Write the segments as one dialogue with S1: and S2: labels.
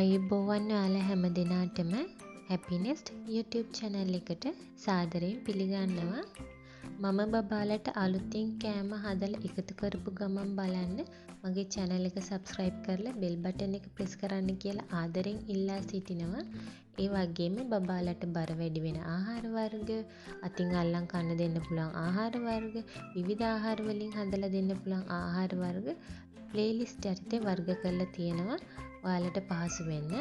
S1: ආයුබෝවන් ඔයාලා හැම දිනාටම හැපිනෙස්ට් YouTube channel එකට සාදරයෙන් පිළිගන්නවා. මම බබාලට අලුතින් කෑම හදලා එකතු කරපු ගමන් බලන්න මගේ channel එක subscribe කරලා bell button එක press කරන්න කියලා ආදරෙන් ඉල්ලා සිටිනවා. ඒ වගේම බබාලට බර වැඩි වෙන ආහාර වර්ග, අතින් අල්ලන් කන්න දෙන්න පුළුවන් ආහාර වර්ග, විවිධ ආහාර වලින් හදලා දෙන්න පුළුවන් ආහාර වර්ග playlist යටතේ වර්ග කරලා තියෙනවා. ඔයාලට පහසු වෙන්න.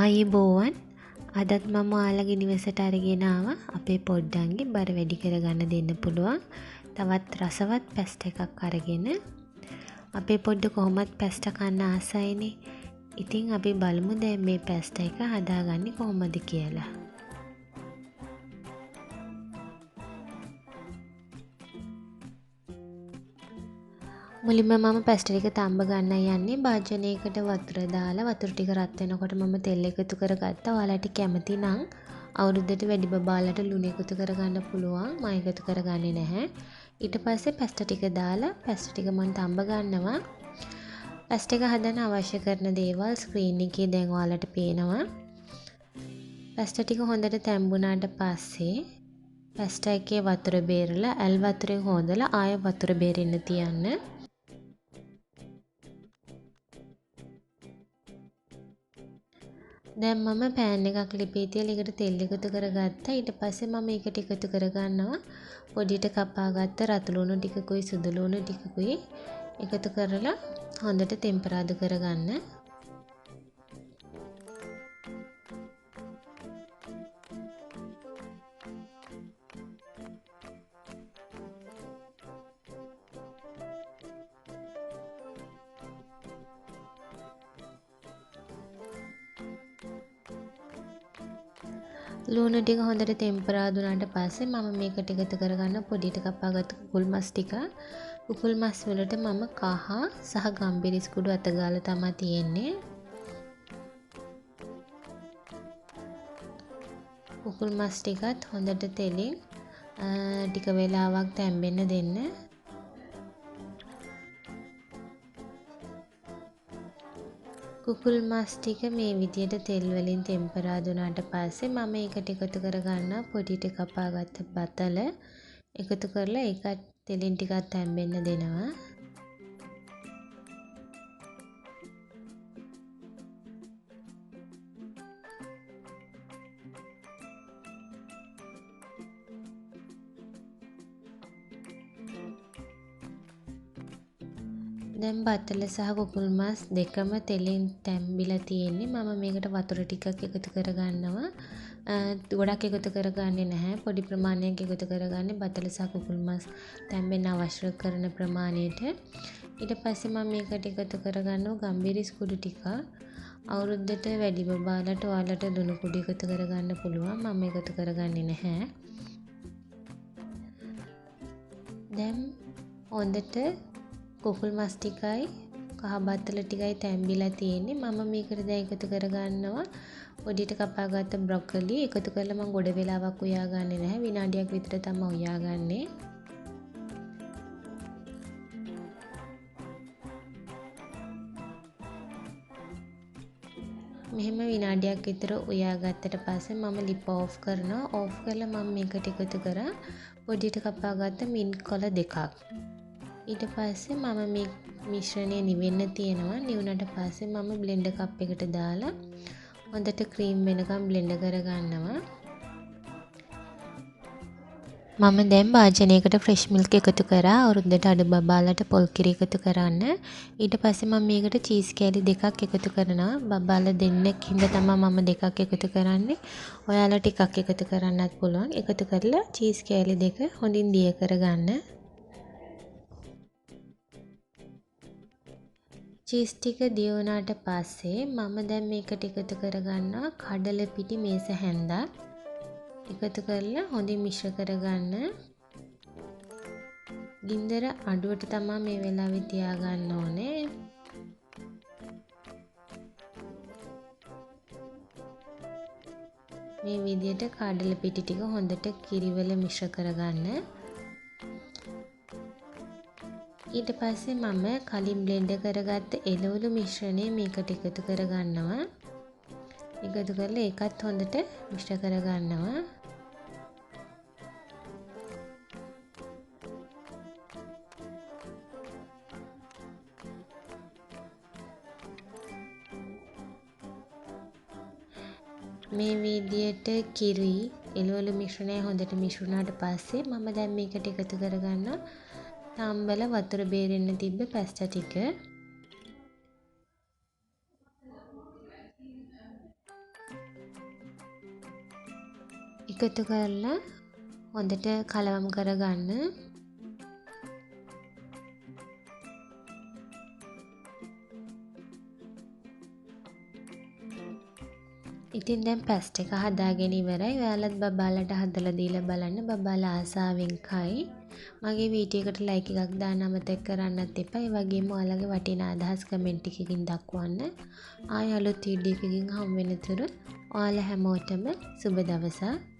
S1: ආයුබෝවන්. අදත් මම ඔයාලගේ නිවසට අරගෙන ආවා අපේ පොඩ්ඩන්ගේ බර වැඩි කරගන්න දෙන්න පුළුවන් තවත් රසවත් පැස්ට් එකක් අරගෙන. අපේ පොඩ්ඩ කොහොමත් පැස්ට් කන්න ආසයිනේ. ඉතින් අපි බලමු දැන් මේ පැස්ට් එක හදාගන්නේ කොහොමද කියලා. මුලින්ම මම පැස්ට් එක තඹ ගන්න යන්නේ. භාජනයකට වතුර දාලා වතුර ටික රත් වෙනකොට මම තෙල් එකතු කරගත්තා. ඔයාලට කැමති නම් අවුරුද්දට වැඩි බබාලට ලුණු එකතු කරගන්න පුළුවන්. මම එකතු කරගන්නේ නැහැ. ඊට පස්සේ පැස්ට් ටික දාලා පැස්ට් ටික මම තඹ ගන්නවා. පැස්ට් එක හදන්න අවශ්‍ය කරන දේවල් ස්ක්‍රීන් එකේ දැන් ඔයාලට පේනවා. පැස්ට් ටික හොඳට තැඹුණාට පස්සේ පැස්ට් එකේ වතුර බේරලා ඇල් වතුරෙන් හොදලා ආය වතුර බේරෙන්න තියන්න. දැන් මම පෑන් එකක් ලිපේ තියලා ඒකට තෙල් එකතු කරගත්තා. ඊට පස්සේ මම ඒකට එකතු කරගන්නවා පොඩියට කපාගත්ත රතු ලුණු ටිකකුයි සුදු ලුණු ටිකකුයි එකතු කරලා හොඳට තෙම්පරාදු කරගන්න. ලුණු ටික හොඳට තෙම්පරාදු වුණාට පස්සේ මම මේකට එකතු කරගන්න පොඩියට කපාගත්ත කුකුල් මස් ටික. කුකුල් මස් වලට මම කහ සහ ගම්බිරිස් කුඩු අත ගාලා තමයි තියෙන්නේ. කුකුල් මස් ටිකත් හොඳට තෙලින් ටික වෙලාවක් තැම්බෙන්න දෙන්න. කුකුල් මස් ටික මේ විදියට තෙල් වලින් තෙම්පරාදු වුණාට පස්සේ මම ඒකට එකතු කරගන්නවා පොඩියට කපාගත්ත බතල. එකතු කරලා ඒකත් තෙලින් ටිකක් තැම්බෙන්න දෙනවා. දැන් බතල සහ කුකුල් මස් දෙකම තෙලින් තැම්බිලා තියෙන්නේ. මම මේකට වතුර ටිකක් එකතු කරගන්නවා. ගොඩක් එකතු කරගන්නේ නැහැ. පොඩි ප්‍රමාණයක් එකතු කරගන්නේ බතල සහ කුකුල් මස් තැම්බෙන්න අවශ්‍ය කරන ප්‍රමාණයට. ඊට පස්සේ මම මේකට එකතු කරගන්නවා ගම්බිරිස් කුඩු ටික. අවුරුද්දට වැඩි බබාලට ඔයාලට ලුණු කුඩු එකතු කරගන්න පුළුවන්. මම එකතු කරගන්නේ නැහැ. දැන් හොඳට කුකුල් මස් ටිකයි කහ බත්තල ටිකයි තැම්බිලා තියෙන්නේ. මම මේකට දැන් එකතු කරගන්නවා පොඩියට කපාගත්ත බ්‍රොකොලි. එකතු කරලා මම ගොඩ වෙලාවක් උයාගන්නේ නැහැ. විනාඩියක් විතර තමයි උයාගන්නේ. මෙහෙම විනාඩියක් විතර උයාගත්තට පස්සේ මම ලිප ඕෆ් කරනවා. ඕෆ් කරලා මම මේකට එකතු කරා පොඩියට කපාගත්ත මින්ට් කොළ දෙකක්. ඊට පස්සේ මම මේ මිශ්‍රණය නිවෙන්න තියෙනවා. නිවුණට පස්සේ මම බ්ලෙන්ඩර් කප් එකට දාලා හොඳට ක්‍රීම් වෙනකම් බ්ලෙන්ඩ් කරගන්නවා. මම දැන් භාජනයකට ෆ්‍රෙෂ් මිල්ක් එකතු කරා අවුරුද්දට අඩු බබාලට පොල් කිරි එකතු කරන්න. ඊට පස්සේ මම මේකට චීස් කෑලි දෙකක් එකතු කරනවා. බබාලා දෙන්නෙක් හින්දා තමයි මම දෙකක් එකතු කරන්නේ. ඔයාලා ටිකක් එකතු කරන්නත් පුළුවන්. එකතු කරලා චීස් කෑලි දෙක හොඳින් දිය කරගන්න. චීස් ටික දිය වුණාට පස්සේ මම දැන් මේකට එකතු කරගන්නවා කඩල පිටි මේස හැන්දක්. එකතු කරලා හොඳින් මිශ්‍ර කරගන්න. ගින්දර අඩුවට තමයි මේ වෙලාවේ තියාගන්න ඕනේ. මේ විදිහට කඩල පිටි ටික හොඳට කිරිවල මිශ්‍ර කරගන්න. ඊට පස්සේ මම කලින් බ්ලෙන්ඩ් කරගත්ත එළවලු මිශ්‍රණය මේකට එකතු කරගන්නවා. එකතු කරලා ඒකත් හොඳට මිශ්‍ර කරගන්නවා. මේ විදියට කිරි එළවලු මිශ්‍රණය හොඳට මිශ්‍ර වුණාට පස්සේ මම දැන් මේකට එකතු කරගන්නවා තම්බල වතුර බේරෙන්න තිබ්බ පැස්ටා ටික. එකතු කරලා හොඳට කලවම් කරගන්න. ඉතින් දැන් පැස්ට් එක හදාගෙන ඉවරයි. ඔයාලත් බබාලට හදලා දීලා බලන්න. බබාලා ආසාවෙන් කයි. මගේ වීඩියෝ එකට ලයික් එකක් දාන්න අමතක කරන්නත් එපා. ඒ වගේම ඔයාලගේ වටිනා අදහස් කමෙන්ට් එකකින් දක්වන්න. ආයෙ අලුත් වීඩියෝ එකකින් හමු වෙනතුරු ඔයාලා හැමෝටම සුබ දවසක්.